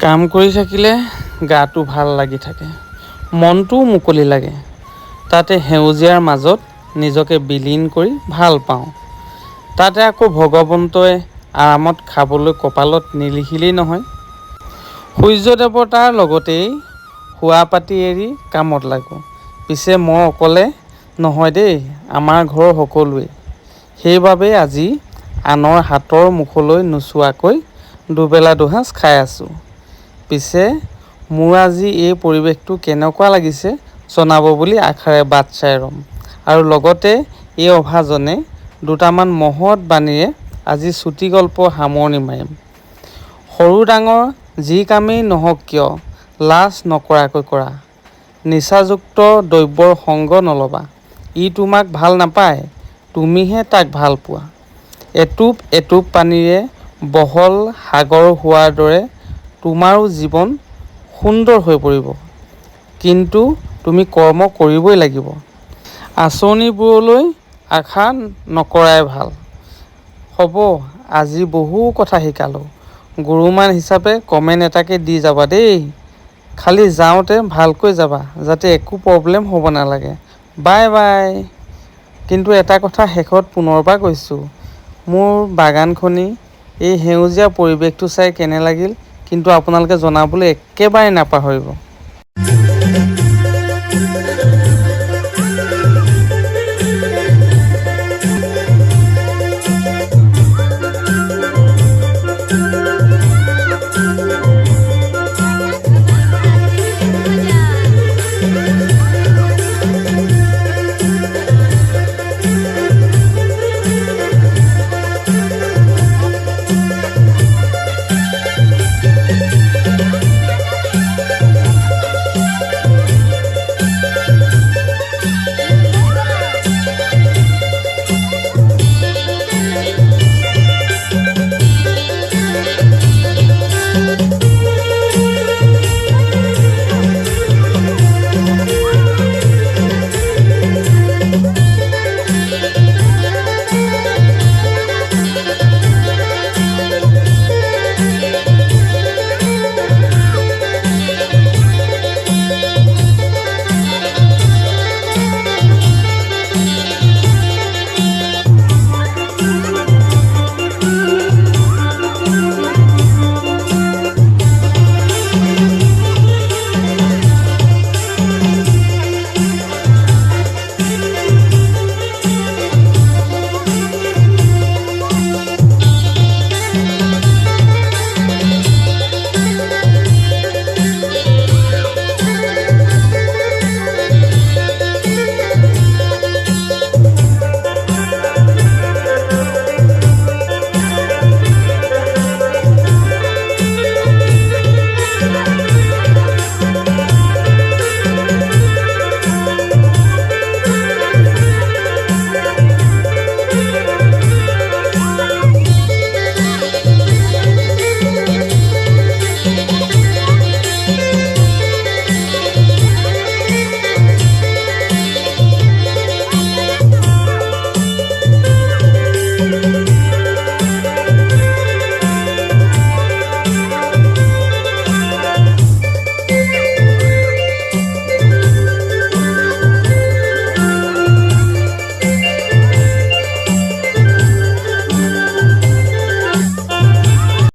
কাম কৰি থাকিলে গাটো ভাল লাগি থাকে, মনটোও মুকলি লাগে। তাতে সেউজীয়াৰ মাজত নিজকে বিলীন কৰি ভাল পাওঁ। তাতে আকৌ ভগৱন্তই আৰামত খাবলৈ কপালত নিলিখিলেই নহয়। সূৰ্য দেৱতাৰ লগতেই শোৱা পাতি এৰি কামত লাগোঁ। পিছে মই অকলে নহয় দেই, আমাৰ ঘৰৰ সকলোৱে। সেইবাবেই আজি আনৰ হাতৰ মুখলৈ নোচোৱাকৈ দুবেলা দুসাঁজ খাই আছোঁ। পিছে মোৰ আজি এই পৰিৱেশটো কেনেকুৱা লাগিছে জনাব বুলি আশাৰে বাট চাই ৰ'ম। আৰু লগতে এই অভাজনে দুটামান মহৎ বাণীৰে আজি চুটি গল্প সামৰণি মাৰিম। সৰু ডাঙৰ যি কামেই নহওক কিয় লাজ নকৰাকৈ কৰা। নিচাযুক্ত দ্ৰব্যৰ সংগ নল'বা। ই তোমাক ভাল নাপায়, তুমিহে তাক ভাল পোৱা। এটোপ এটোপ পানীৰে বহল সাগৰ হোৱাৰ দৰে তোমাৰো জীৱন সুন্দৰ হৈ পৰিব। কিন্তু তুমি কৰ্ম কৰিবই লাগিব। আঁচনিবোৰলৈ আশা নকৰাই ভাল। হ'ব, আজি বহু কথা শিকালোঁ। গুৰুমান হিচাপে কমেণ্ট এটাকে দি যাবা দেই। খালি যাওঁতে ভালকৈ যাবা, যাতে একো প্ৰব্লেম হ'ব নালাগে। Bye bye. কিন্তু এটা কথা শেষত পুনৰবাৰ কৈছোঁ, মোৰ বাগানখনি এই সেউজীয়া পৰিৱেশটো চাই কেনে লাগিল কিন্তু আপোনালোকে জনাবলৈ একেবাৰে নাপাহৰিব।